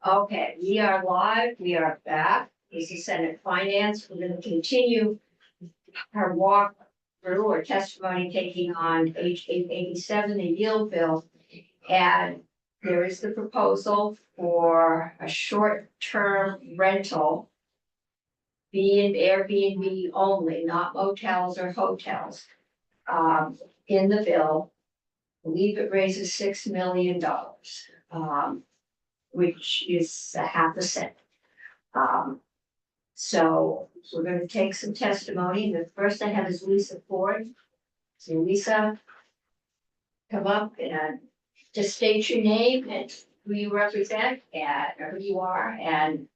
Okay, we are live, we are back. This is Senate Finance. We're gonna continue our walk through or testimony taking on H 887, the yield bill. And there is the proposal for a short-term rental, be in Airbnb only, not motels or hotels, in the bill. I believe it raises $6 million. Which is a half a cent. So we're gonna take some testimony. The first I have is Lisa Ford. So Lisa, come up and just state your name and who you represent and who you are, and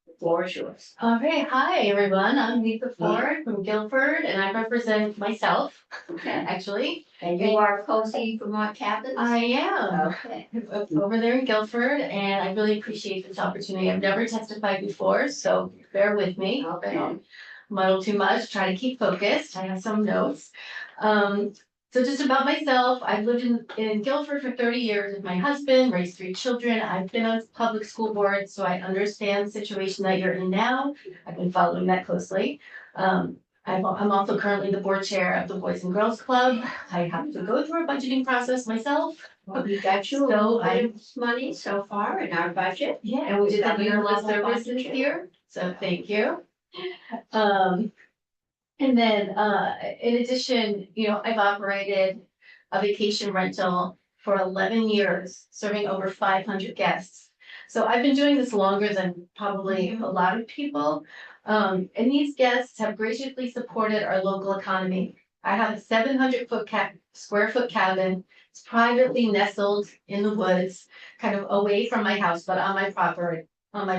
the floor is yours. Okay, hi everyone. I'm Lisa Ford from Guilford and I represent myself, Okay. actually. And you are Cozy Vermont Cabins? I am Okay. over there in Guilford and I really appreciate this opportunity. I've never testified before, so bear with me. Okay. I don't muddle too much, try to keep focused. I have some notes. So just about myself, I've lived in Guilford for 30 years with my husband, raised 3 children. I've been on public school board, so I understand the situation that you're in now. I've been following that closely. I'm also currently the board chair of the Boys and Girls Club. I have to go through a budgeting process myself. Well, we got you a So little bit of money so far in our budget. Yeah, and we did the Governor yearly level services budget. here, so thank you. And then, in addition, I've operated a vacation rental for 11 years, serving over 500 guests. So I've been doing this longer than probably a lot of people. And these guests have graciously supported our local economy. I have a 700 square foot cabin. It's privately nestled in the woods, kind of away from my house, but on my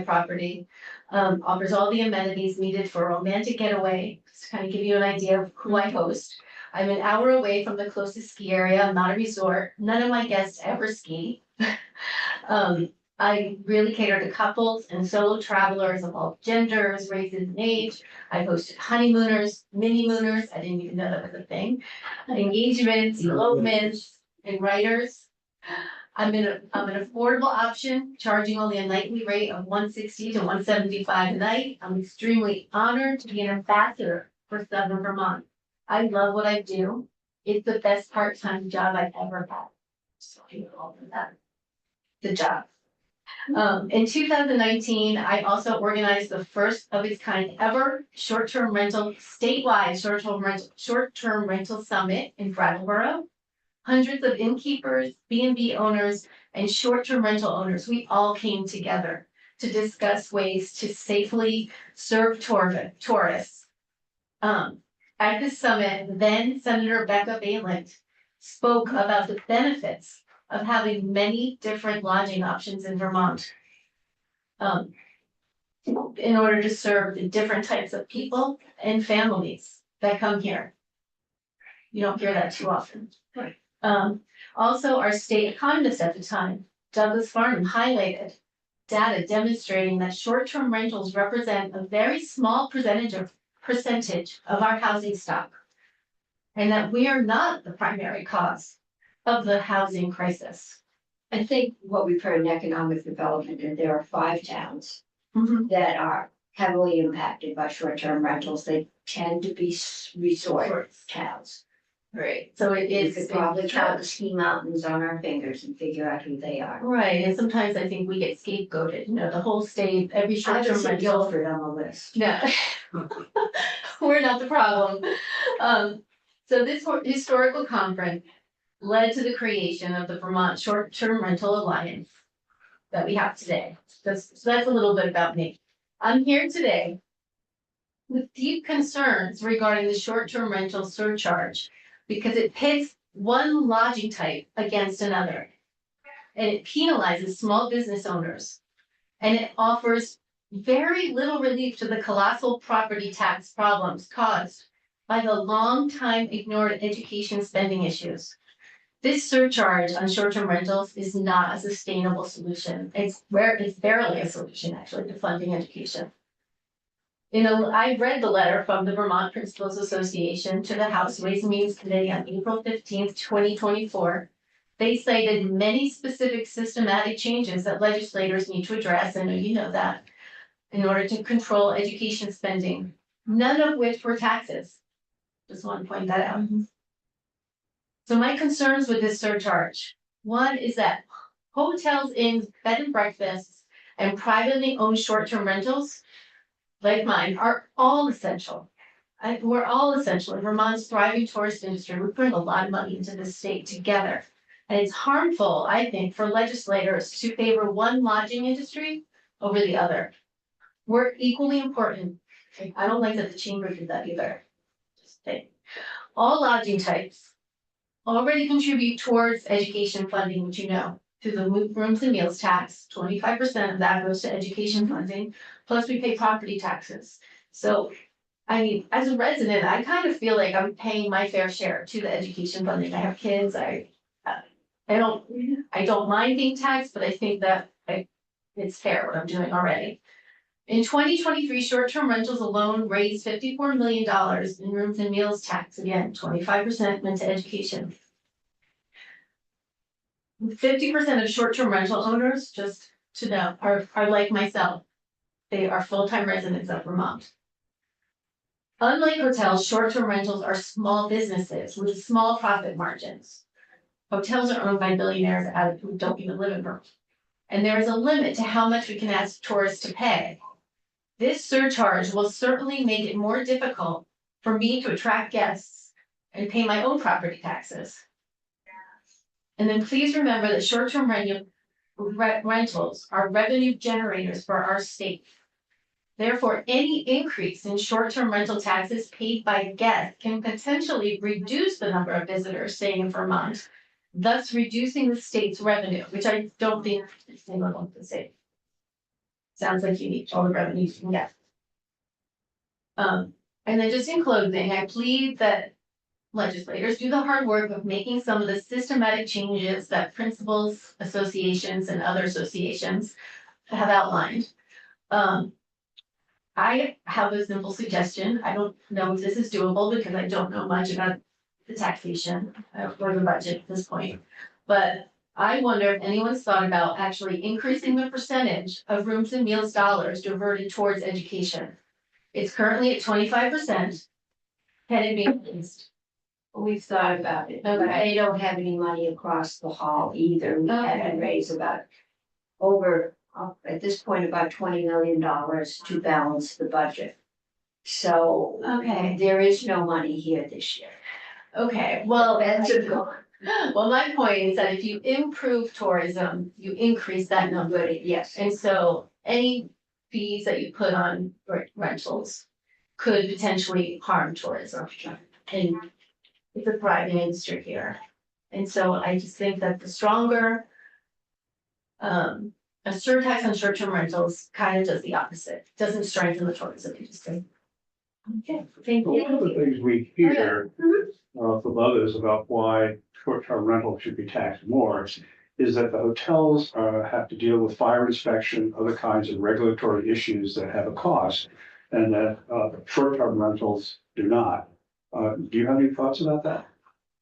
property. Offers all the amenities needed for a romantic getaway. Just to kind of give you an idea of who I host. I'm an hour away from the closest ski area. I'm not a resort. None of my guests ever ski. I really cater to couples and solo travelers of all genders, races, and age. I hosted honeymooners, mini mooners. I didn't even know that was a thing. Engagements, elopements, and writers. I'm an affordable option, charging only a nightly rate of $160 to $175 a night. I'm extremely honored to be an ambassador for Southern Vermont. I love what I do. It's the best part-time job I've ever had. So I know all of that. The job. In 2019, I also organized the first of its kind ever short-term rental statewide short-term rental summit in Brattleboro. Hundreds of innkeepers, B&B owners, and short-term rental owners, we all came together to discuss ways to safely serve tourists. At this summit, then Senator Becca Balint spoke about the benefits of having many different lodging options in Vermont. In order to serve the different types of people and families that come here. You don't hear that too often. Right. Also, our state economist at the time, Douglas Farnham, highlighted data demonstrating that short-term rentals represent a very small percentage of our housing stock, and that we are not the primary cause of the housing crisis. I think what we've heard in economic development, that there are 5 towns that are heavily impacted by short-term rentals. They tend to be resort towns. Right. So it We is could probably count the ski mountains on our fingers and figure out who they are. right, and sometimes I think we get scapegoated. The whole state, every I would short-term say rental. Guilford on the list. No, we're not the problem. So this historical conference led to the creation of the Vermont Short-Term Rental Alliance that we have today. So that's a little bit about me. I'm here today with deep concerns regarding the short-term rental surcharge because it pits one lodging type against another. And it penalizes small business owners. And it offers very little relief to the colossal property tax problems caused by the long time ignored education spending issues. This surcharge on short-term rentals is not a sustainable solution. It's barely a solution actually to funding education. I read the letter from the Vermont Principals Association to the House Ways and Means Committee on April 15th, 2024. They cited many specific systematic changes that legislators need to address, I know you know that, in order to control education spending, none of which were taxes. Just want to point that out. So my concerns with this surcharge, one is that hotels, inns, bed and breakfasts, and privately owned short-term rentals, like mine, are all essential. We're all essential. In Vermont's thriving tourist industry, we bring a lot of money into this state together. And it's harmful, I think, for legislators to favor one lodging industry over the other. We're equally important. I don't like that the chamber did that either. Just saying. All lodging types already contribute towards education funding, which you know, through the rooms and meals tax. 25% of that goes to education funding, plus we pay property taxes. So, I mean, as a resident, I kind of feel like I'm paying my fair share to the education funding. I have kids, I don't mind being taxed, but I think that it's fair what I'm doing already. In 2023, short-term rentals alone raised $54 million in rooms and meals tax. Again, 25% went to education. 50% of short-term rental owners, just to know, are like myself. They are full-time residents of Vermont. Unlike hotels, short-term rentals are small businesses with small profit margins. Hotels are owned by billionaires who don't even live in Vermont. And there is a limit to how much we can ask tourists to pay. This surcharge will certainly make it more difficult for me to attract guests and pay my own property taxes. And then please remember that short-term rentals are revenue generators for our state. Therefore, any increase in short-term rental taxes paid by guests can potentially reduce the number of visitors staying in Vermont, thus reducing the state's revenue, which I don't think is sustainable for the state. Sounds like you need all the revenues you can get. And then just in closing, I plead that legislators do the hard work of making some of the systematic changes that principals, associations, and other associations have outlined. I have a simple suggestion. I don't know if this is doable because I don't know much about the taxation or the budget at this point. But I wonder if anyone's thought about actually increasing the percentage of rooms and meals dollars diverted towards education. It's currently at 25%. Can it be increased? We've thought about it. Okay. They don't have any money across the hall either. We had to raise about at this point, about $20 million to balance the budget. So Okay. there is no money here this year. Okay, well, That's a gone. well, my point is that if you improve tourism, you increase that number. Yes. And so any fees that you put on rentals could potentially harm tourism. And it's a thriving industry here. And so I just think that the stronger a surtax on short-term rentals kind of does the opposite, doesn't strengthen the tourism industry. Okay, thank One of the you. things we hear from others about why short-term rental should be taxed more is that the hotels have to deal with fire inspection, other kinds of regulatory issues that have a cost, and that short-term rentals do not. Do you have any thoughts about that?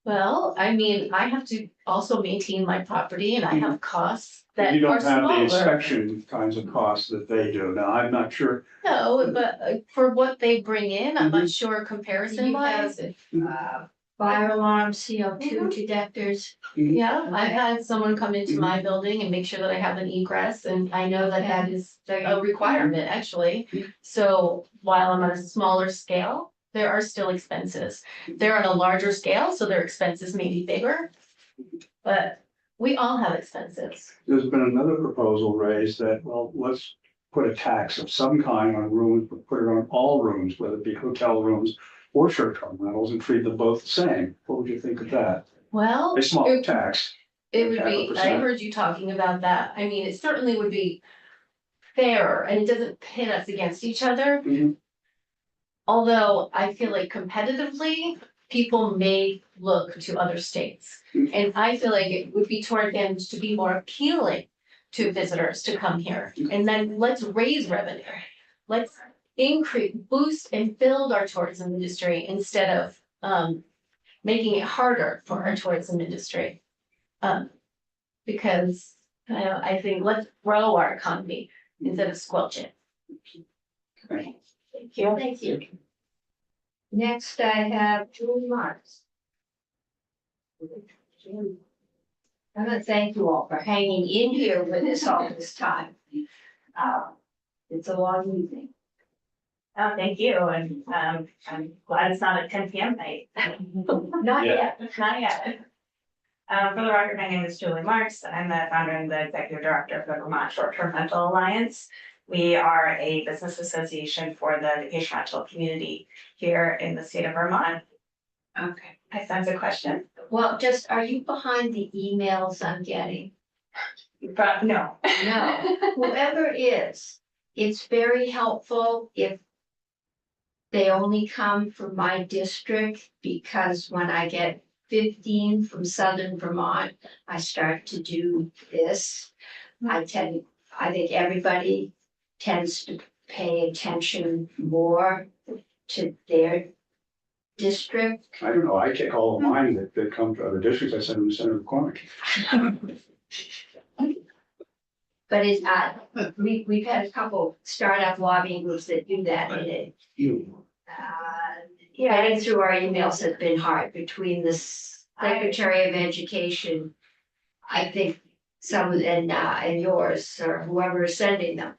Well, I mean, I have to also maintain my property and I have costs that You are don't have the smaller. inspection kinds of costs that they do. Now, I'm not sure. No, but for what they bring in, I'm not sure comparison wise. Fire alarms, CO2 detectors. Yeah, I've had someone come into my building and make sure that I have an egress, and I know that that is a requirement, actually. So while I'm on a smaller scale, there are still expenses. They're on a larger scale, so their expenses may be bigger. But we all have expenses. There's been another proposal raised that, well, let's put a tax of some kind on rooms, but put it on all rooms, whether it be hotel rooms or short-term rentals, and treat them both the same. What would you think of that? Well, A small tax. it would be, I 0.5%. heard you talking about that. I mean, it certainly would be fairer and it doesn't pit us against each other. Mhm. Although I feel like competitively, people may look to other states. And I feel like it would be toward them to be more appealing to visitors to come here. And then let's raise revenue. Let's increase, boost and build our tourism industry instead of making it harder for our tourism industry. Because, I think let's grow our economy instead of squelch it. Thank Thank you. Thank you. Next, I have Julie Marks. I'm gonna thank you all for hanging in here with us all this time. It's a long evening. Oh, thank you, and I'm glad it's not at 10 p.m. night. Not Yeah. yet. Not yet. For the record, my name is Julie Marks. I'm the founder and the executive director of the Vermont Short-Term Rental Alliance. We are a business association for the vacation rental community here in the state of Vermont. Okay. I sense a question. Well, just, are you behind the emails I'm getting? But no. No, whoever is, it's very helpful if they only come from my district, because when I get 15 from Southern Vermont, I start to do this. I think everybody tends to pay attention more to their district. I don't know, I take all of mine that come to other districts, I send them to Senator McCormick. But it's, we've had a couple startup lobbying groups that do that, and it, getting through our emails has been hard between the Secretary of Education. I think some, and yours, or whoever is sending them.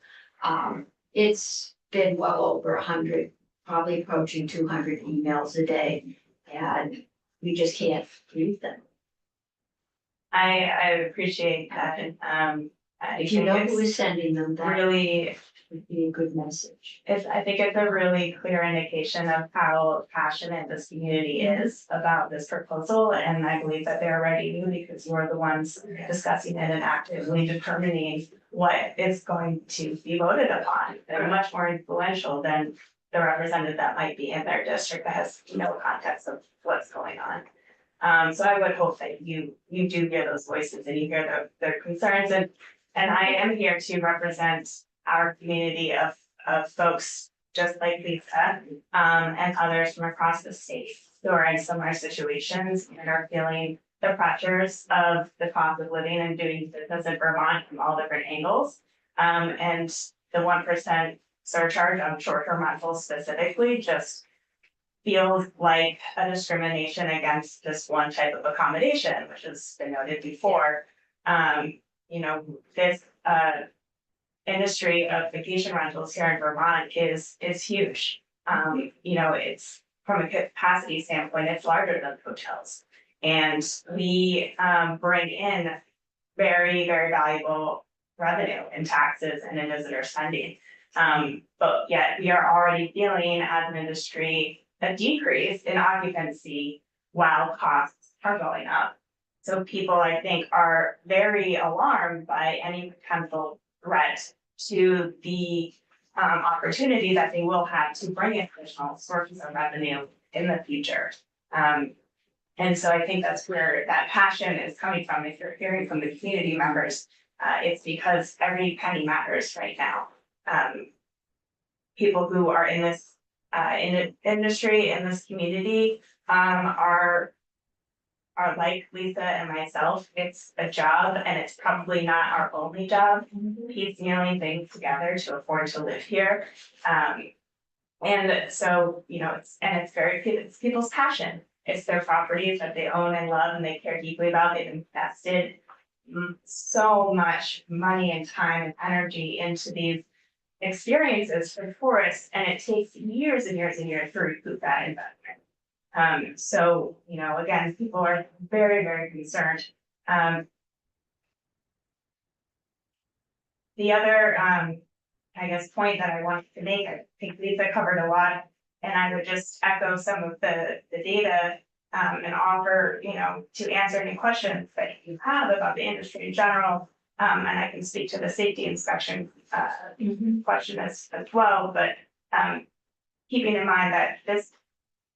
It's been well over 100, probably approaching 200 emails a day, and we just can't read them. I appreciate that. I If you think know it's who is sending them, that really, would be a good message. I think it's a really clear indication of how passionate this community is about this proposal, and I believe that they're ready to, because you're the ones discussing it and actively determining what is going to be voted upon. They're much more influential than the representative that might be in their district that has no context of what's going on. So I would hope that you do hear those voices and you hear their concerns, and I am here to represent our community of folks just like Lisa, and others from across the state who are in similar situations and are feeling the pressures of the cost of living and doing business in Vermont from all different angles. And the 1% surcharge on short-term rentals specifically just feels like a discrimination against this one type of accommodation, which has been noted before. This industry of vacation rentals here in Vermont is huge. It's from a capacity standpoint, it's larger than hotels. And we bring in very, very valuable revenue in taxes and in visitor spending. But yet we are already feeling as an industry a decrease in occupancy while costs are going up. So people, I think, are very alarmed by any potential threat to the opportunity that they will have to bring in additional sources of revenue in the future. And so I think that's where that passion is coming from. If you're hearing from the community members, it's because every penny matters right now. People who are in this industry, in this community, are like Lisa and myself. It's a job, and it's probably not our only job, piecemealing things together to afford to live here. And so, it's people's passion. It's their properties that they own and love and they care deeply about. They've invested so much money and time and energy into these experiences for tourists, and it takes years and years and years to recoup that investment. So, again, people are very, very concerned. The other, point that I wanted to make, I think Lisa covered a lot, and I would just echo some of the data and offer, to answer any questions that you have about the industry in general. And I can speak to the safety inspection question as well, but keeping in mind that this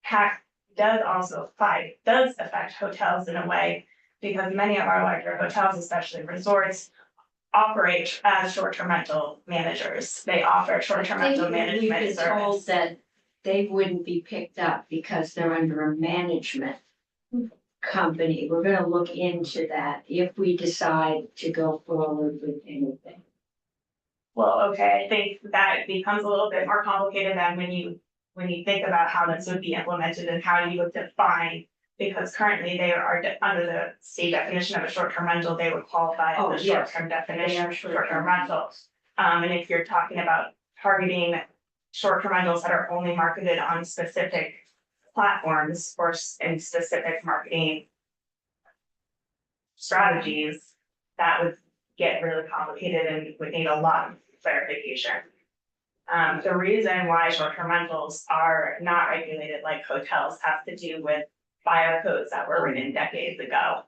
tax does affect hotels in a way, because many of our larger hotels, especially resorts, operate as short-term rental managers. They offer short-term rental management We've been told service. that they wouldn't be picked up because they're under a management company. We're gonna look into that if we decide to go forward with anything. Well, okay, I think that becomes a little bit more complicated than when you think about how this would be implemented and how you would define. Because currently they are under the state definition of a short-term rental, they would qualify Oh, as a yes. short-term definition They are of short-term rentals. And if you're talking about targeting short-term rentals that are only marketed on specific platforms or in specific marketing strategies, that would get really complicated and would need a lot of clarification. The reason why short-term rentals are not regulated like hotels has to do with fire codes that were written decades ago.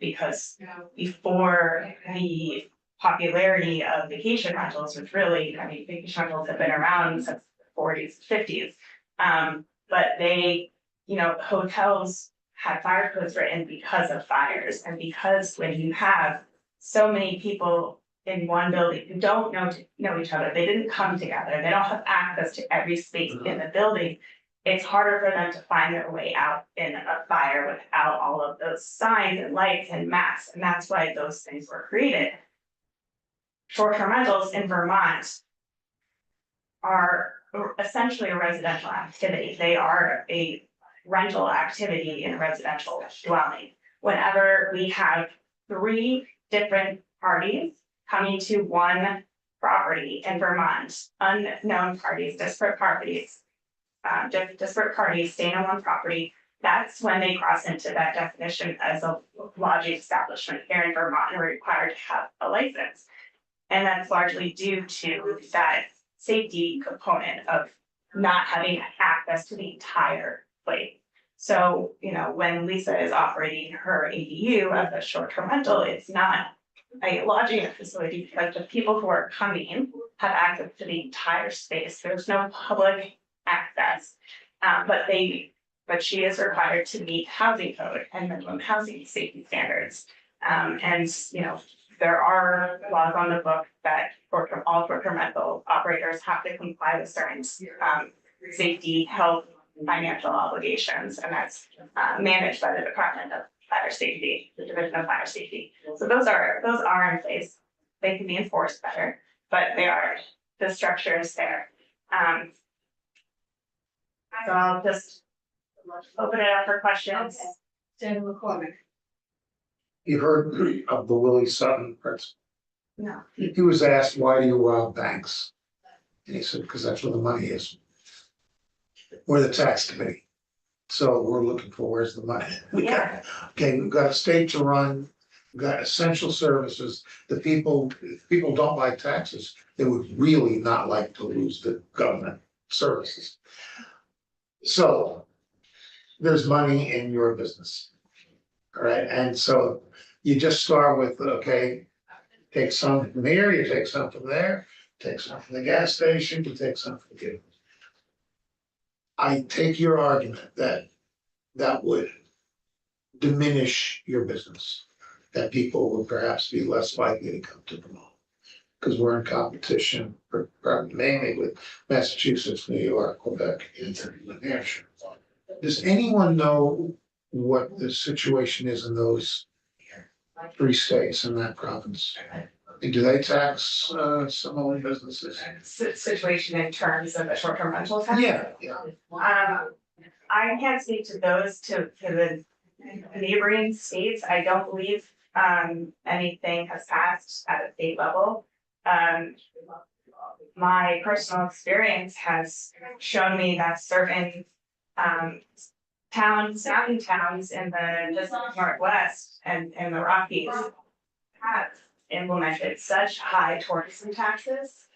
Because before the popularity of vacation rentals, which really, I mean, vacation rentals have been around since the forties, fifties. But they, hotels had fire codes written because of fires and because when you have so many people in one building who don't know each other, they didn't come together, they don't have access to every space in the building. It's harder for them to find their way out in a fire without all of those signs and lights and maps, and that's why those things were created. Short-term rentals in Vermont are essentially a residential activity. They are a rental activity in a residential dwelling. Whenever we have 3 different parties coming to one property in Vermont, unknown parties, disparate parties staying on one property, that's when they cross into that definition as a lodging establishment here in Vermont and are required to have a license. And that's largely due to that safety component of not having access to the entire place. So, when Lisa is operating her ADU as a short-term rental, it's not a lodging facility because the people who are coming have access to the entire space. There's no public access. But she is required to meet housing code and minimum housing safety standards. There are laws on the book that all short-term rental operators have to comply with certain safety, health, financial obligations, and that's managed by the Department of Fire Safety, the Division of Fire Safety. So those are in place. They can be enforced better, but the structure is there. So I'll just open it up for questions. Senator McCormick. You heard of the Willie Sutton principle. No. He was asked, why do you rob banks? And he said, because that's where the money is. We're the tax committee. So we're looking for where's the money. We've got a state to run, we've got essential services. If people don't like taxes, they would really not like to lose the government services. So there's money in your business. All right, and so you just start with, okay, take some from here, you take some from there, take some from the gas station, you take some from the. I take your argument that would diminish your business, that people would perhaps be less likely to come to Vermont. Because we're in competition, mainly with Massachusetts, New York, Quebec, and New Hampshire. Does anyone know what the situation is in those 3 states in that province? And do they tax similar businesses? Situation in terms of a short-term rental tax? Yeah. I can't speak to those to the neighboring states. I don't believe anything has passed at a state level. My personal experience has shown me that certain mountain towns in the Pacific Northwest and the Rockies have implemented such high tourism taxes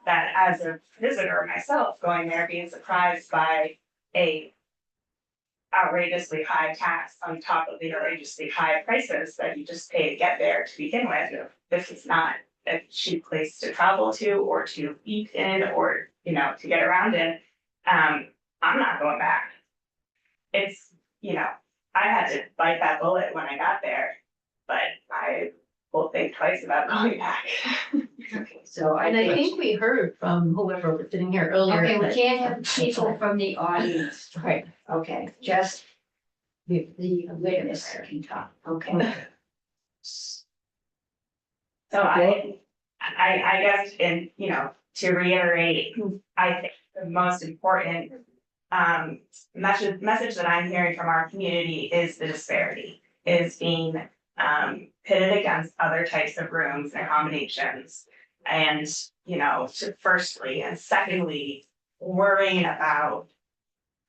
that as a visitor myself going there, being surprised by a outrageously high tax on top of the outrageously high prices that you just pay to get there to begin with. This is not a cheap place to travel to or to eat in or, to get around in. I'm not going back. It's, I had to bite that bullet when I got there, but I will think twice about going back. So And I think we heard from whoever was sitting here earlier. Okay, we that- can't have people from the audience. Right. Okay, just wait a second, Tom, okay. So I guess, in, you know, to reiterate, I think the most important message that I'm hearing from our community is the disparity, is being pitted against other types of rooms and accommodations. And, you know, firstly, and secondly, worrying about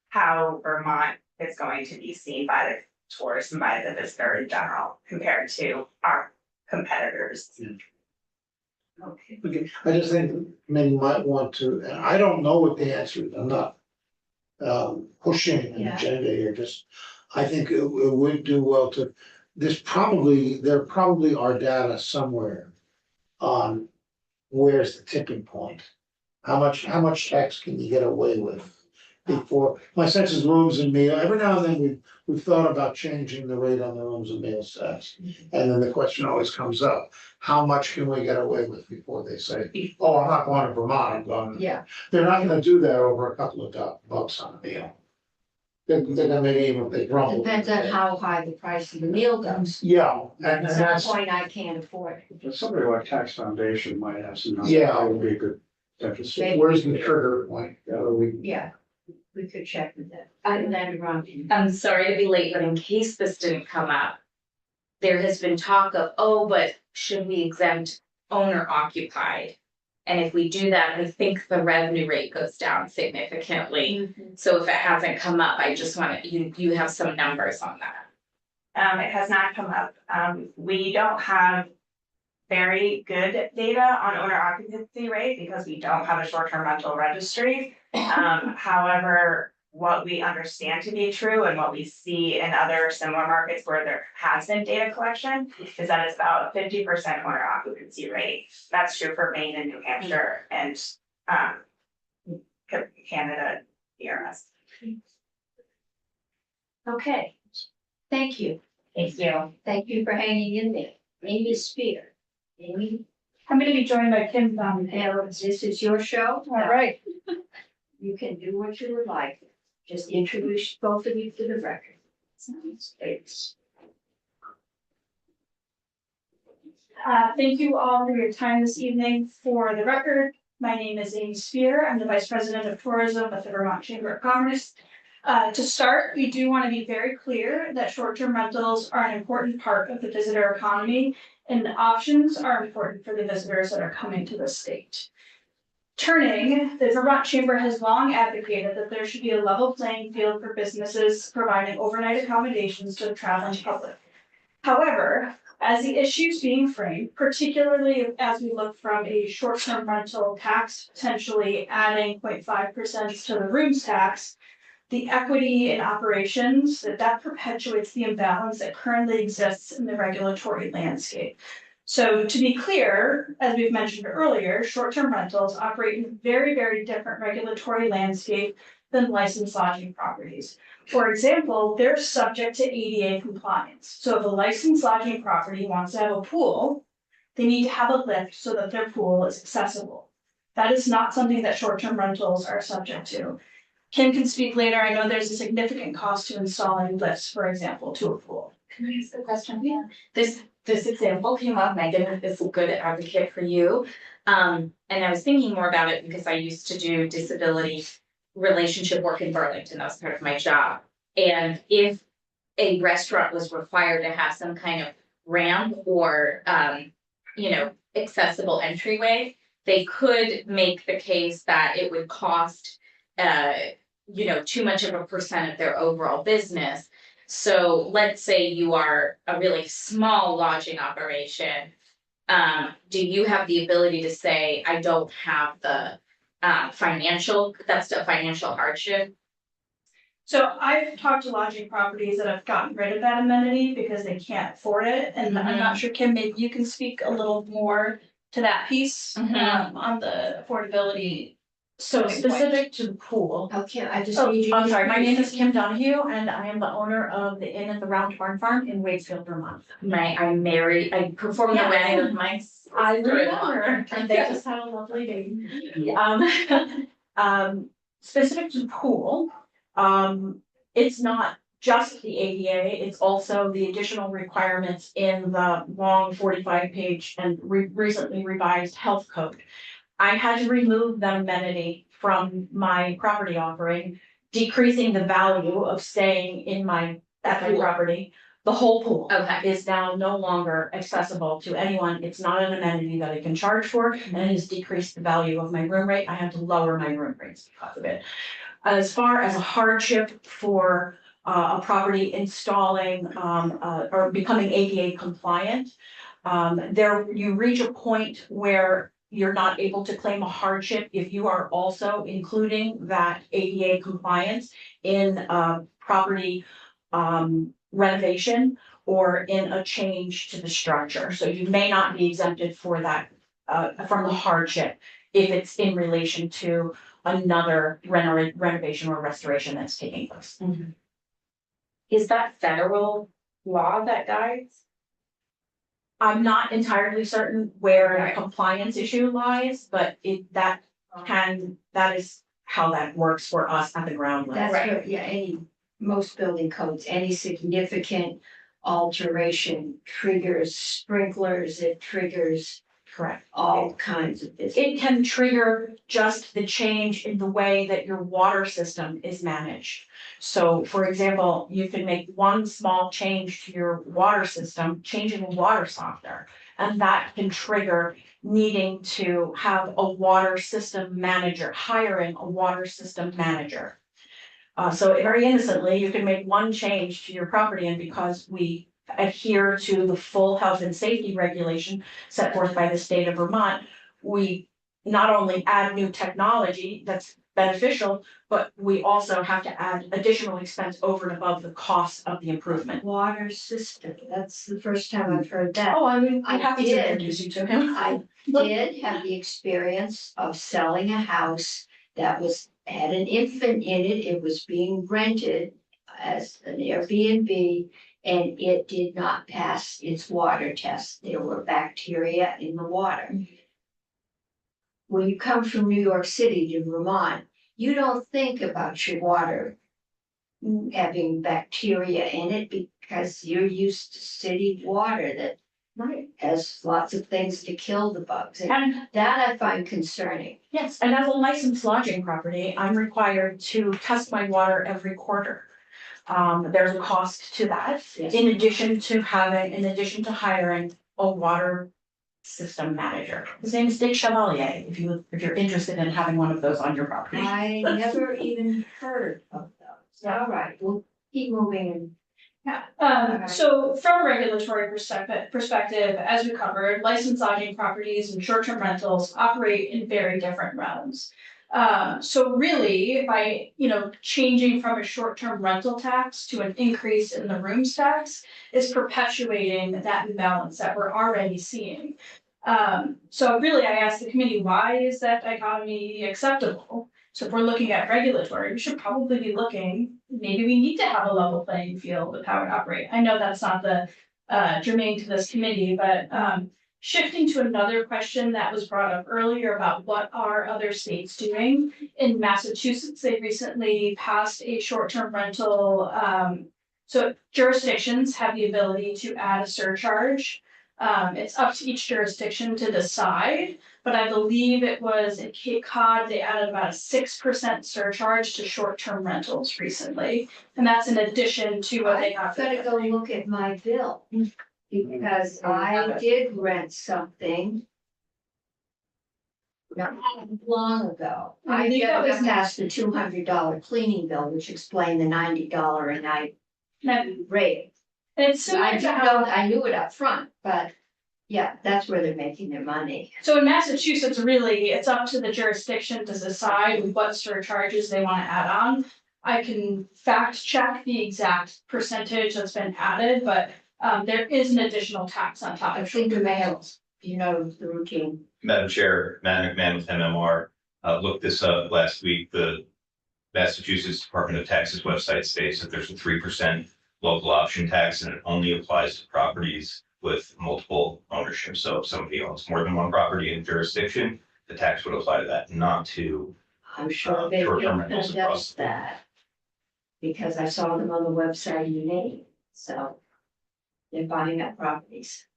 how Vermont is going to be seen by the tourists and by the visitor in general compared to our competitors. Okay. Okay, I just think many might want to, and I don't know what the answer is, I'm not. Pushing an Yeah. agenda here, just, I think it would do well to, there probably are data somewhere. On where's the tipping point? How much tax can you get away with? Before, my sense is rooms and meal, every now and then we've thought about changing the rate on the rooms and meals tax. And then the question always comes up, how much can we get away with before they say, oh, I'm not going to Vermont, I'm going. Yeah, They're not gonna do that over a couple of bucks on a meal. They're gonna maybe even if they grumble. depends on how high the price of the meal goes. Yeah, and At some that's, point, I can't afford it. But somebody like Tax Foundation might have some numbers. Yeah. That would be a good deficit. Maybe. where's the trigger point? Yeah, we could check with that. And then Ron. I'm sorry to be late, but in case this didn't come up. There has been talk of, oh, but should we exempt owner occupied? And if we do that, I think the revenue rate goes down significantly. So if it hasn't come up, I just want you have some numbers on that. It has not come up. We don't have very good data on owner occupancy rate because we don't have a short-term rental registry. However, what we understand to be true and what we see in other similar markets where there has been data collection is that it's about 50% owner occupancy rate. That's true for Maine and New Hampshire and Canada near us. Okay, thank you. Thank you. Thank you for hanging in there. Amy Spear. Amy, I'm gonna be joined by Kim Dunn. this is your show. All right. You can do what you would like. Just introduce both of you to the record. Thanks. Thank you all for your time this evening. For the record, my name is Amy Spear. I'm the Vice President of Tourism with the Vermont Chamber of Commerce. To start, we do want to be very clear that short-term rentals are an important part of the visitor economy, and the options are important for the visitors that are coming to the state. Turning, the Vermont Chamber has long advocated that there should be a level playing field for businesses providing overnight accommodations to the traveling public. However, as the issues being framed, particularly as we look from a short-term rental tax potentially adding 0.5% to the rooms tax, the equity in operations, that perpetuates the imbalance that currently exists in the regulatory landscape. So to be clear, as we've mentioned earlier, short-term rentals operate in a very, very different regulatory landscape than licensed lodging properties. For example, they're subject to ADA compliance. So if a licensed lodging property wants to have a pool, they need to have a lift so that their pool is accessible. That is not something that short-term rentals are subject to. Kim can speak later. I know there's a significant cost to installing lifts, for example, to a pool. Can I ask a question? Yeah. This example came up, Megan is a good advocate for you. And I was thinking more about it because I used to do disability relationship work in Burlington, that was part of my job. And if a restaurant was required to have some kind of ramp or, accessible entryway, they could make the case that it would cost, too much of a percent of their overall business. So let's say you are a really small lodging operation. Do you have the ability to say, I don't have the that's a financial hardship? So I've talked to lodging properties that have gotten rid of that amenity because they can't afford it. And I'm not sure, Kim, maybe you can speak a little more to that piece on the affordability. So specific to the pool. Okay, I just Oh, need you. I'm sorry, my name is Kim Donahue and I am the owner of the Inn at the Round Barn Farm in Waitsfield, Vermont. I performed the Yeah. wedding of my I sister-in-law. remember, and they just had a lovely baby. Specific to the pool, it's not just the ADA, it's also the additional requirements in the long 45-page and recently revised health code. I had to remove that amenity from my property offering, decreasing the value of staying at my property. The whole pool Okay. is now no longer accessible to anyone. It's not an amenity that I can charge for, and it has decreased the value of my room rate. I had to lower my room rates because of it. As far as a hardship for a property installing or becoming ADA compliant, there you reach a point where you're not able to claim a hardship if you are also including that ADA compliance in property renovation or in a change to the structure. So you may not be exempted for that from the hardship if it's in relation to another renovation or restoration that's taking place. Is that federal law that guides? I'm not entirely certain where the compliance issue lies, but that is how that works for us at the ground level. That's Right. what, yeah, most building codes, any significant alteration triggers sprinklers, it triggers Correct. all kinds of business. It can trigger just the change in the way that your water system is managed. So for example, you can make one small change to your water system, changing a water softener, and that can trigger needing to have a water system manager, hiring a water system manager. So very innocently, you can make one change to your property, and because we adhere to the full health and safety regulation set forth by the state of Vermont, we not only add new technology that's beneficial, but we also have to add additional expense over and above the cost of the improvement. Water system, that's the first time I've heard that. Oh, I'm I happy to did. introduce you to him. I did have the experience of selling a house that had an infant in it. It was being rented as an Airbnb, and it did not pass its water test. There were bacteria in the water. When you come from New York City to Vermont, you don't think about your water having bacteria in it because you're used to city water that has lots of things to kill the bugs. And And that I find concerning. yes, and as a licensed lodging property, I'm required to test my water every quarter. There's a cost to that, Yes. in addition to hiring a water system manager. His name is Dick Chevalier, if you're interested in having one of those on your property. I never even heard of those. All right, we'll keep moving. Yeah, so from a regulatory perspective, as we covered, licensed lodging properties and short-term rentals operate in very different realms. So really, by, changing from a short-term rental tax to an increase in the rooms tax is perpetuating that imbalance that we're already seeing. So really, I asked the committee, why is that dichotomy acceptable? So if we're looking at regulatory, we should probably be looking, maybe we need to have a level playing field with how we operate. I know that's not the germane to this committee, but shifting to another question that was brought up earlier about what are other states doing. In Massachusetts, they recently passed a short-term rental. So jurisdictions have the ability to add a surcharge. It's up to each jurisdiction to decide, but I believe it was in Cape Cod, they added about a 6% surcharge to short-term rentals recently. And that's in addition to what they have. I've gotta go look at my bill, because I did rent something not long ago. I believe that never was- passed the $200 cleaning bill, which explained the $90 a night And rate. it's I similar do to how. know, I knew it up front, but yeah, that's where they're making their money. So in Massachusetts, really, it's up to the jurisdiction to decide what surcharges they want to add on. I can fact check the exact percentage that's been added, but there is an additional tax on top I of. think the short-term mayor, rentals. the routine. Madam Chair, Matt McMahon with MMR, looked this up last week. The Massachusetts Department of Taxes website states that there's a 3% local option tax, and it only applies to properties with multiple ownership. So if somebody owns more than one property in jurisdiction, the tax would apply to that, not to I'm sure they short-term can rentals across adjust that. because I saw them on the website in Maine, so they're buying up properties.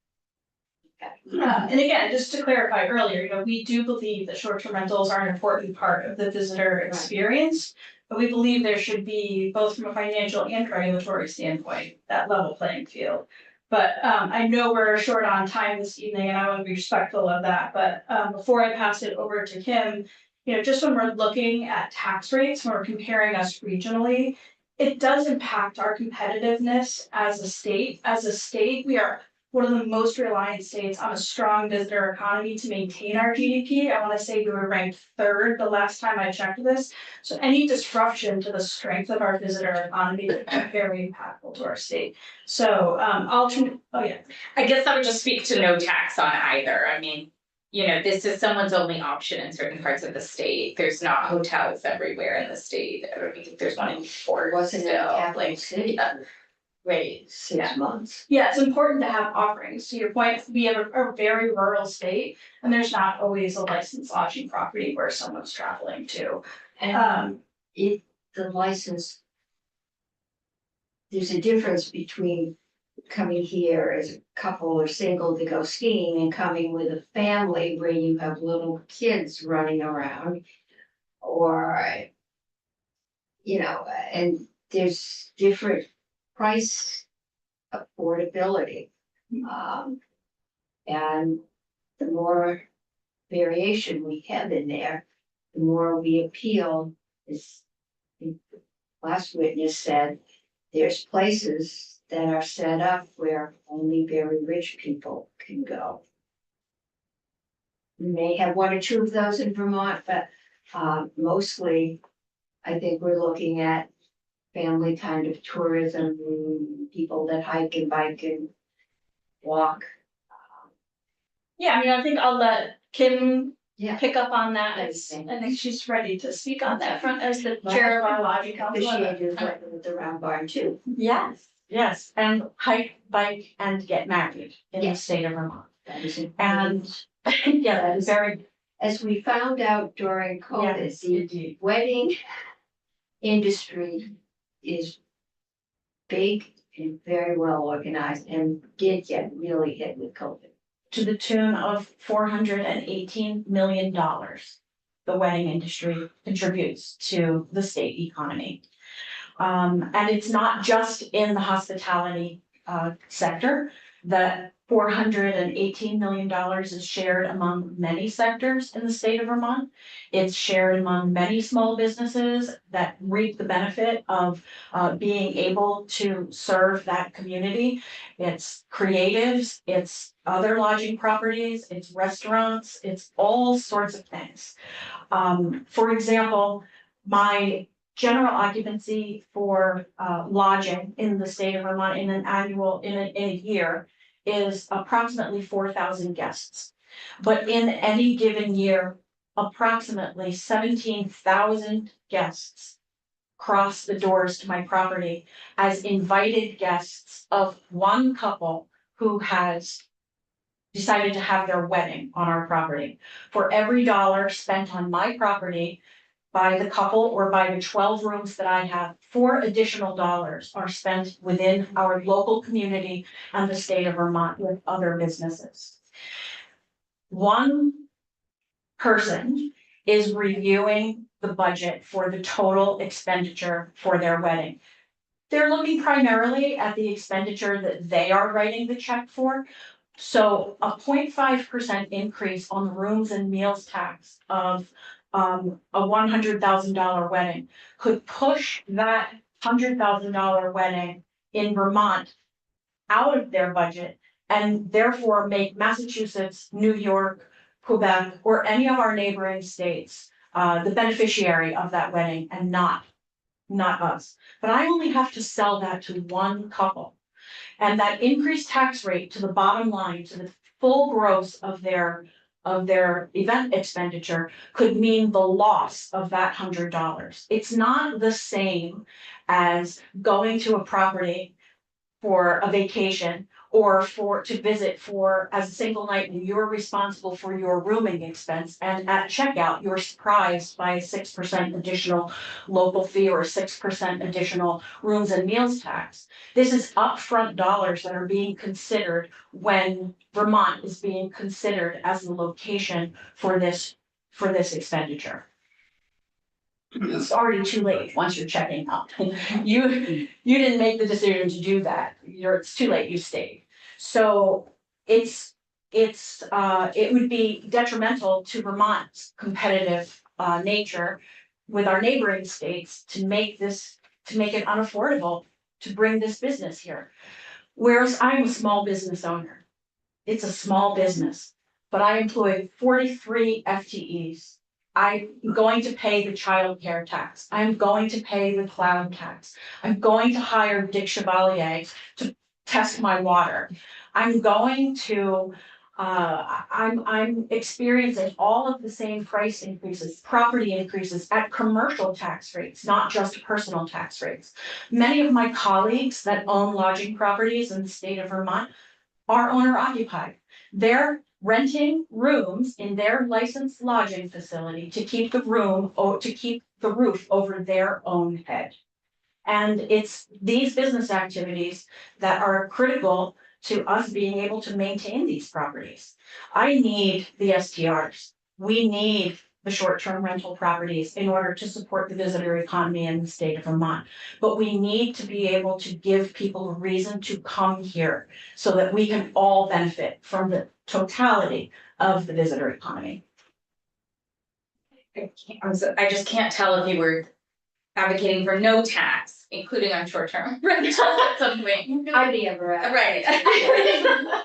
And again, just to clarify earlier, we do believe that short-term rentals are an important part of the visitor experience. But we believe there should be, both from a financial and regulatory standpoint, that level playing field. But I know we're short on time this evening and I want to be respectful of that, but before I pass it over to Kim, just when we're looking at tax rates, when we're comparing us regionally, it does impact our competitiveness as a state. As a state, we are one of the most reliant states on a strong visitor economy to maintain our GDP. I want to say we were ranked third the last time I checked this. So any disruption to the strength of our visitor economy is very impactful to our state. So I guess I would just speak to no tax on either. I mean, this is someone's only option in certain parts of the state. There's not hotels everywhere in the state. I don't think there's one in Fort Wasn't in the still, capital like, city right. 6 months. Yeah, it's important to have offerings. To your point, we have a very rural state and there's not always a licensed lodging property where someone's traveling to. And if the license, there's a difference between coming here as a couple or single to go skiing and coming with a family where you have little kids running around. Or, and there's different price affordability. And the more variation we have in there, the more we appeal. As the last witness said, there's places that are set up where only very rich people can go. We may have one or two of those in Vermont, but mostly I think we're looking at family kind of tourism, people that hike and bike and walk. Yeah, I think I'll let Kim Yeah. pick up on that. Amazing. I think she's ready to speak on that front as the chair of our lodging council. Appreciated working with the Round Barn too. Yes, and hike, bike, and get married in the Yes. state of Vermont. That is important. And, yeah, that is very, As we found out during COVID, yes, the indeed. wedding industry is big and very well organized and did get really hit with COVID. To the tune of $418 million. The wedding industry contributes to the state economy. And it's not just in the hospitality sector. The $418 million is shared among many sectors in the state of Vermont. It's shared among many small businesses that reap the benefit of being able to serve that community. It's creatives, it's other lodging properties, it's restaurants, it's all sorts of things. For example, my general occupancy for lodging in the state of Vermont in a year is approximately 4,000 guests. But in any given year, approximately 17,000 guests cross the doors to my property as invited guests of one couple who has decided to have their wedding on our property. For every dollar spent on my property by the couple or by the 12 rooms that I have, 4 additional dollars are spent within our local community and the state of Vermont with other businesses. One person is reviewing the budget for the total expenditure for their wedding. They're looking primarily at the expenditure that they are writing the check for. So a 0.5% increase on the rooms and meals tax of a $100,000 wedding could push that $100,000 wedding in Vermont out of their budget and therefore make Massachusetts, New York, Quebec, or any of our neighboring states the beneficiary of that wedding and not us. But I only have to sell that to one couple. And that increased tax rate to the bottom line, to the full gross of their event expenditure could mean the loss of that $100. It's not the same as going to a property for a vacation or to visit for as a single night, and you're responsible for your rooming expense. And at checkout, you're surprised by a 6% additional local fee or a 6% additional rooms and meals tax. This is upfront dollars that are being considered when Vermont is being considered as the location for this expenditure. It's already too late once you're checking out. You didn't make the decision to do that. It's too late, you stayed. So it would be detrimental to Vermont's competitive nature with our neighboring states to make it unaffordable to bring this business here. Whereas I'm a small business owner. It's a small business, but I employ 43 FTEs. I'm going to pay the childcare tax. I'm going to pay the cloud tax. I'm going to hire Dick Chevalier to test my water. I'm going to, I'm experiencing all of the same price increases, property increases at commercial tax rates, not just personal tax rates. Many of my colleagues that own lodging properties in the state of Vermont are owner occupied. They're renting rooms in their licensed lodging facility to keep the roof over their own head. And it's these business activities that are critical to us being able to maintain these properties. I need the STRs. We need the short-term rental properties in order to support the visitor economy in the state of Vermont. But we need to be able to give people a reason to come here so that we can all benefit from the totality of the visitor economy. I just can't tell if you were advocating for no tax, including on short-term rentals at some point. Nobody ever. Right.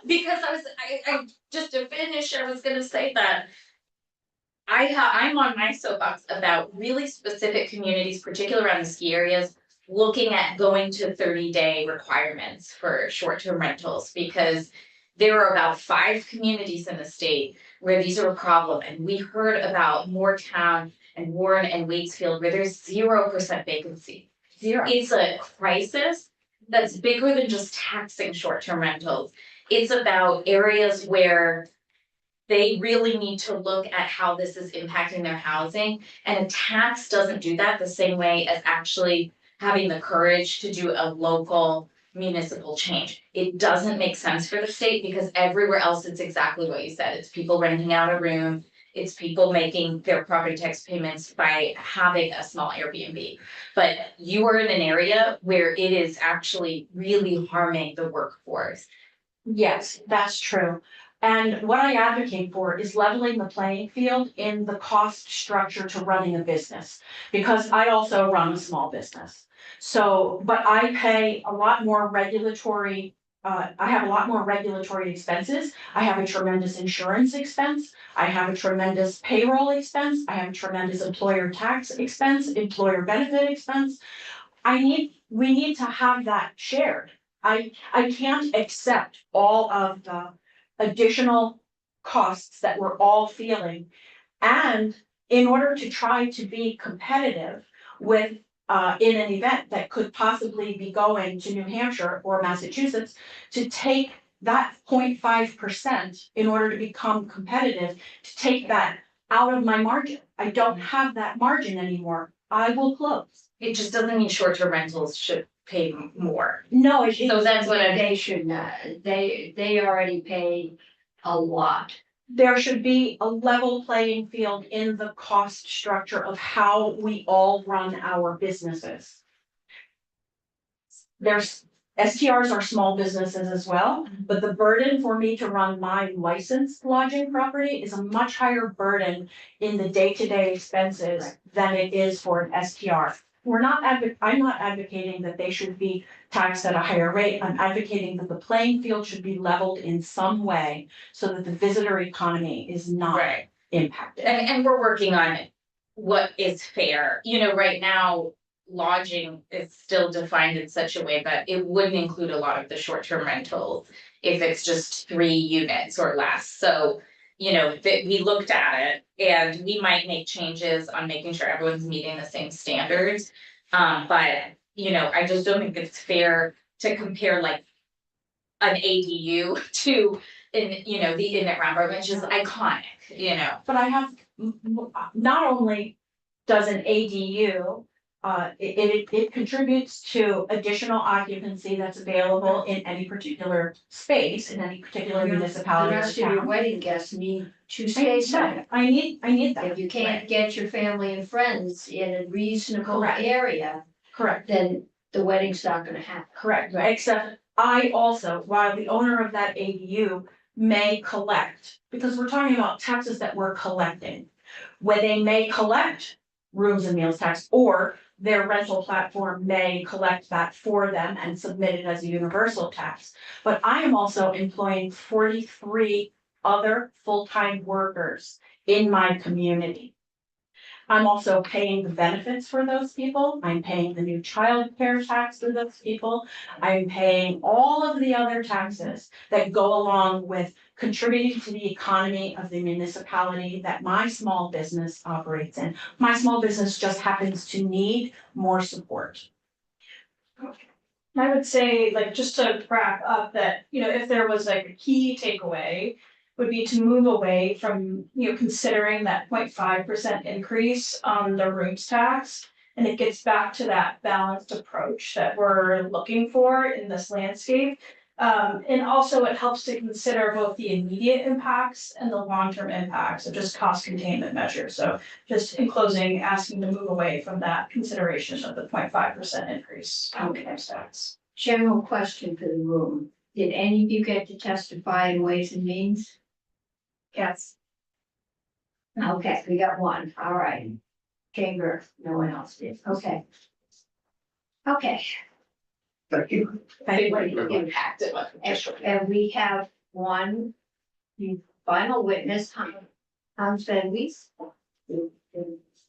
Because I just to finish, I was gonna say that I'm on my soapbox about really specific communities, particularly around the ski areas, looking at going to 30-day requirements for short-term rentals, because there are about 5 communities in the state where these are a problem. And we heard about Moortown and Warren and Waitsfield, where there's 0% vacancy. It's a crisis that's bigger than just taxing short-term rentals. It's about areas where they really need to look at how this is impacting their housing. And a tax doesn't do that the same way as actually having the courage to do a local municipal change. It doesn't make sense for the state because everywhere else it's exactly what you said. It's people renting out a room. It's people making their property tax payments by having a small Airbnb. But you are in an area where it is actually really harming the workforce. Yes, that's true. And what I advocate for is leveling the playing field in the cost structure to running a business, because I also run a small business. So, but I pay a lot more regulatory, I have a lot more regulatory expenses. I have a tremendous insurance expense. I have a tremendous payroll expense. I have a tremendous employer tax expense, employer benefit expense. We need to have that shared. I can't accept all of the additional costs that we're all feeling. And in order to try to be competitive with in an event that could possibly be going to New Hampshire or Massachusetts, to take that 0.5% in order to become competitive, to take that out of my margin. I don't have that margin anymore. I will close. It just doesn't mean short-term rentals should pay more. No, So that's what They should not, they already pay a lot. there should be a level playing field in the cost structure of how we all run our businesses. There's STRs are small businesses as well, but the burden for me to run my licensed lodging property is a much higher burden in the day-to-day expenses than it is for an STR. I'm not advocating that they should be taxed at a higher rate. I'm advocating that the playing field should be leveled in some way so that the visitor economy is not impacted. And we're working on what is fair. You know, right now, lodging is still defined in such a way that it wouldn't include a lot of the short-term rentals if it's just 3 units or less. So, you know, we looked at it and we might make changes on making sure everyone's meeting the same standards. But, you know, I just don't think it's fair to compare like an ADU to, the in and around, which is iconic, But I have, not only does an ADU, it contributes to additional occupancy that's available in any particular space, in any particular The municipality or rest of your town. wedding guests need to I stay need somewhere. that. I need that. If you can't get your family and friends in a reasonable Correct. area, Correct. then the wedding's not gonna happen. Correct, except I also, while the owner of that ADU may collect, because we're talking about taxes that we're collecting. Where they may collect rooms and meals tax, or their rental platform may collect that for them and submit it as a universal tax. But I am also employing 43 other full-time workers in my community. I'm also paying the benefits for those people. I'm paying the new child care tax for those people. I'm paying all of the other taxes that go along with contributing to the economy of the municipality that my small business operates in. My small business just happens to need more support. I would say, like, just to wrap up that, if there was like a key takeaway, would be to move away from, considering that 0.5% increase on the rooms tax. And it gets back to that balanced approach that we're looking for in this landscape. And also it helps to consider both the immediate impacts and the long-term impacts of just cost containment measures. So just in closing, asking to move away from that consideration of the 0.5% increase on the rooms tax. General question for the room. Did any of you get to testify in Ways and Means? Yes. Okay, we got one. All right. Chamber, no one else did. Okay. Okay. Thank you. Impacted. And we have one final witness, Hans Van Wees.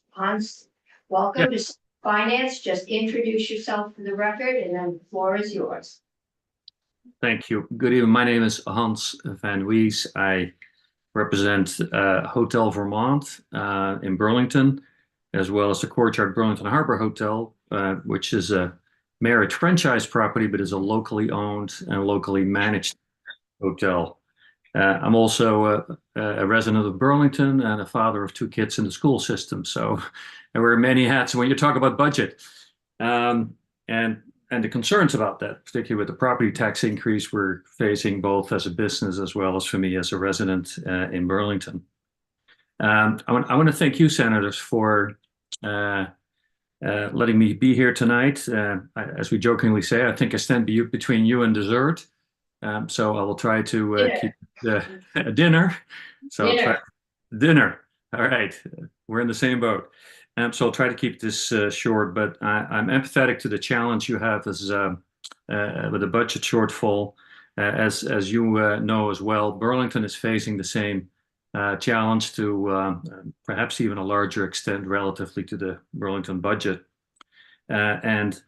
Hans, welcome to Finance. Just introduce yourself for the record and then the floor is yours. Thank you. Good evening. My name is Hans Van Wees. I represent Hotel Vermont in Burlington, as well as the Courtyard Burlington Harbor Hotel, which is a Marriott franchise property, but is a locally owned and locally managed hotel. I'm also a resident of Burlington and a father of 2 kids in the school system. So I wear many hats when you talk about budget. And the concerns about that, particularly with the property tax increase we're facing both as a business as well as for me as a resident in Burlington. I want to thank you, senators, for letting me be here tonight. As we jokingly say, I think I stand between you and dessert. So I will try to keep the dinner. So dinner. All right. We're in the same boat. So I'll try to keep this short, but I'm empathetic to the challenge you have as with the budget shortfall. As you know as well, Burlington is facing the same challenge to perhaps even a larger extent relatively to the Burlington budget. And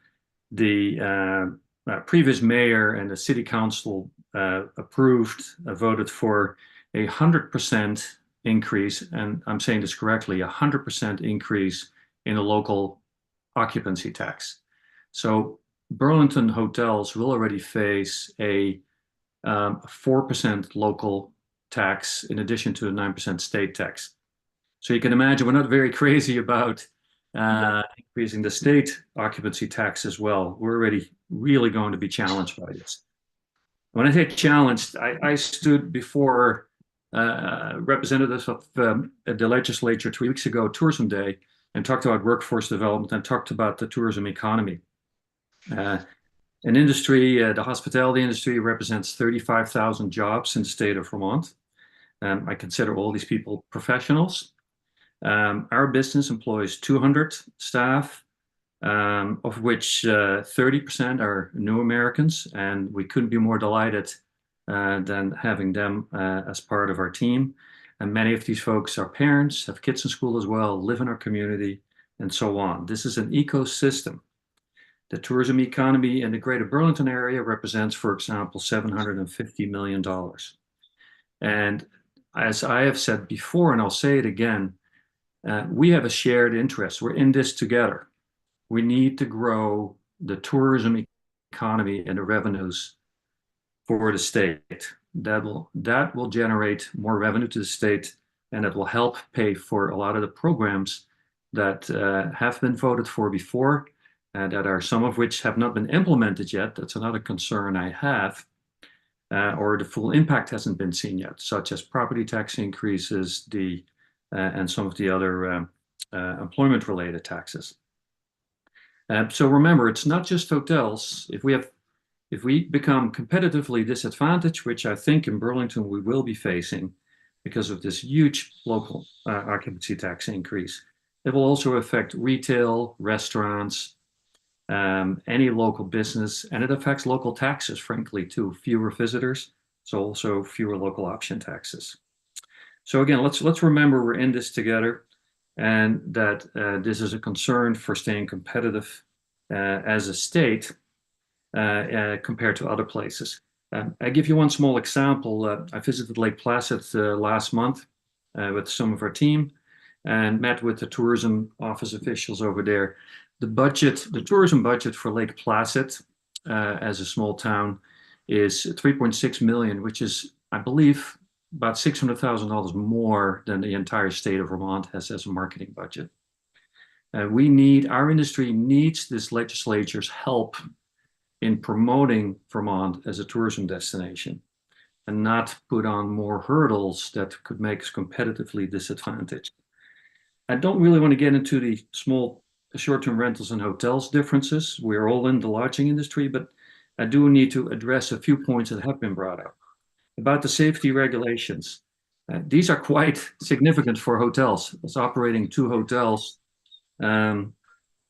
the previous mayor and the city council voted for 100% increase, and I'm saying this correctly, 100% increase in the local occupancy tax. So Burlington hotels will already face a 4% local tax in addition to a 9% state tax. So you can imagine we're not very crazy about increasing the state occupancy tax as well. We're already really going to be challenged by this. When I say challenged, I stood before representatives of the legislature 3 weeks ago, Tourism Day, and talked about workforce development and talked about the tourism economy. An industry, the hospitality industry, represents 35,000 jobs in the state of Vermont. I consider all these people professionals. Our business employs 200 staff, of which 30% are new Americans, and we couldn't be more delighted than having them as part of our team. And many of these folks are parents, have kids in school as well, live in our community, and so on. This is an ecosystem. The tourism economy in the greater Burlington area represents, for example, $750 million. And as I have said before, and I'll say it again, we have a shared interest. We're in this together. We need to grow the tourism economy and the revenues for the state. That will generate more revenue to the state, and it will help pay for a lot of the programs that have been voted for before, that are some of which have not been implemented yet. That's another concern I have, or the full impact hasn't been seen yet, such as property tax increases, and some of the other employment-related taxes. So remember, it's not just hotels. If we become competitively disadvantaged, which I think in Burlington we will be facing because of this huge local occupancy tax increase, it will also affect retail, restaurants, any local business, and it affects local taxes, frankly, too. Fewer visitors, so also fewer local option taxes. So again, let's remember we're in this together, and that this is a concern for staying competitive as a state compared to other places. I give you one small example. I visited Lake Placid last month with some of our team and met with the tourism office officials over there. The tourism budget for Lake Placid as a small town is 3.6 million, which is, I believe, about $600,000 more than the entire state of Vermont has as a marketing budget. Our industry needs this legislature's help in promoting Vermont as a tourism destination and not put on more hurdles that could make us competitively disadvantaged. I don't really want to get into the small short-term rentals and hotels differences. We're all in the lodging industry, but I do need to address a few points that have been brought up. About the safety regulations. These are quite significant for hotels. It's operating 2 hotels, one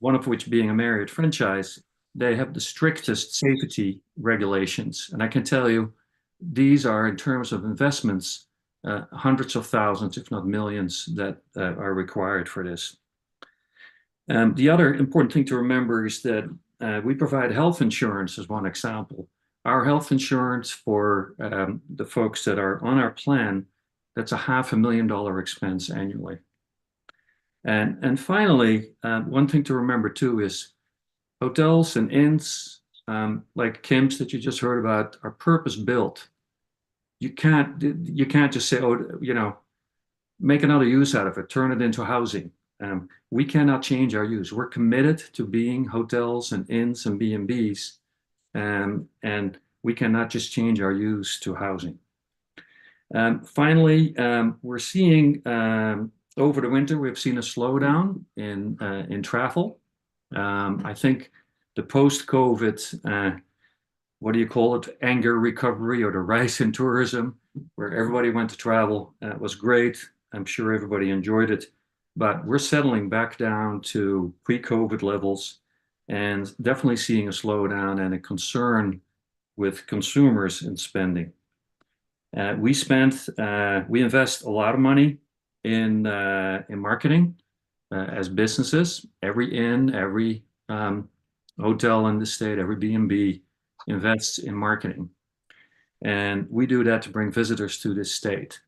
of which being a Marriott franchise. They have the strictest safety regulations. And I can tell you, these are, in terms of investments, hundreds of thousands, if not millions, that are required for this. The other important thing to remember is that we provide health insurance as one example. Our health insurance for the folks that are on our plan, that's a $500,000 expense annually. And finally, one thing to remember too is hotels and inns like Kim's that you just heard about are purpose built. You can't just say, oh, make another use out of it, turn it into housing. We cannot change our use. We're committed to being hotels and inns and B&Bs. And we cannot just change our use to housing. Finally, we're seeing over the winter, we've seen a slowdown in travel. I think the post-COVID, what do you call it, anger recovery or the rise in tourism, where everybody went to travel, was great. I'm sure everybody enjoyed it, but we're settling back down to pre-COVID levels and definitely seeing a slowdown and a concern with consumers in spending. We invest a lot of money in marketing as businesses. Every inn, every hotel in the state, every B&B invests in marketing. And we do that to bring visitors to this state.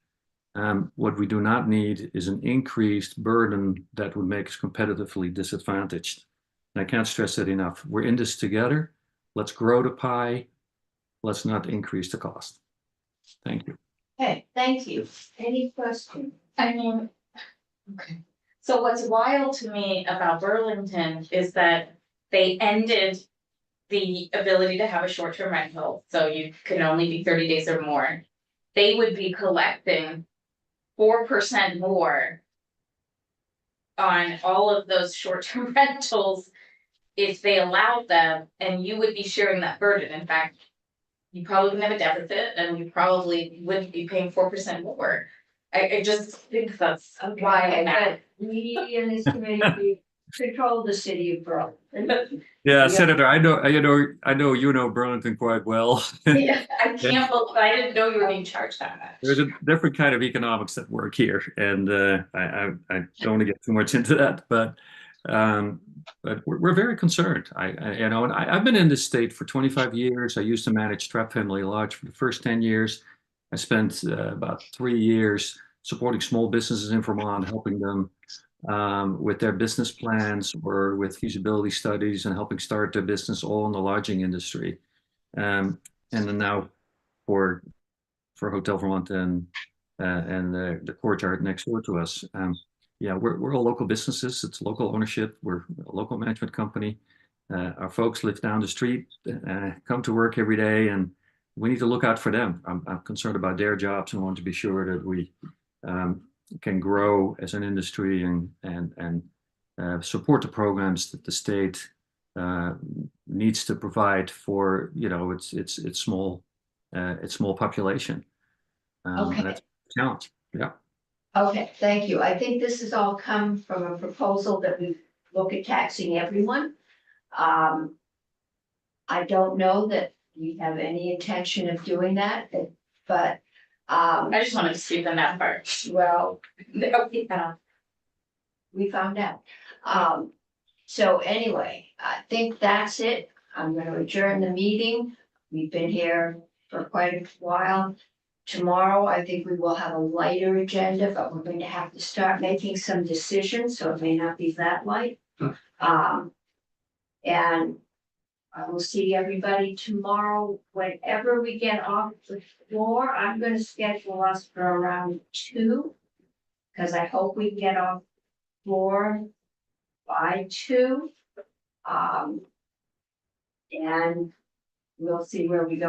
What we do not need is an increased burden that would make us competitively disadvantaged. And I can't stress that enough. We're in this together. Let's grow the pie. Let's not increase the cost. Thank you. Okay, thank you. Any questions? I mean, okay. So what's wild to me about Burlington is that they ended the ability to have a short-term rental, so you can only be 30 days or more. They would be collecting 4% more on all of those short-term rentals if they allowed them, and you would be sharing that burden. In fact, you probably wouldn't have a deficit, and you probably wouldn't be paying 4% more. I just think that's why I'm at. We in this committee control the city of Burlington. Yeah, Senator, I know you know Burlington quite well. Yeah, I can't believe, I didn't know you were being charged that much. There's a different kind of economics at work here, and I don't want to get too much into that, but we're very concerned. I've been in this state for 25 years. I used to manage Trapp Family Lodge for the first 10 years. I spent about 3 years supporting small businesses in Vermont, helping them with their business plans or with feasibility studies and helping start their business all in the lodging industry. And then now for Hotel Vermont and the courtyard next door to us. Yeah, we're all local businesses. It's local ownership. We're a local management company. Our folks live down the street, come to work every day, and we need to look out for them. I'm concerned about their jobs and want to be sure that we can grow as an industry and support the programs that the state needs to provide for, you know, its small population. And Okay. that's a challenge. Yeah. Okay, thank you. I think this has all come from a proposal that we look at taxing everyone. I don't know that we have any intention of doing that, but, I just wanted to speak on that part. well, Okay, we found out. So anyway, I think that's it. I'm gonna adjourn the meeting. We've been here for quite a while. Tomorrow, I think we will have a lighter agenda, but we're going to have to start making some decisions, so it may not be that light. And I will see everybody tomorrow. Whenever we get off the floor, I'm gonna schedule us for around 2. Cause I hope we can get off floor by 2. And we'll see where we go.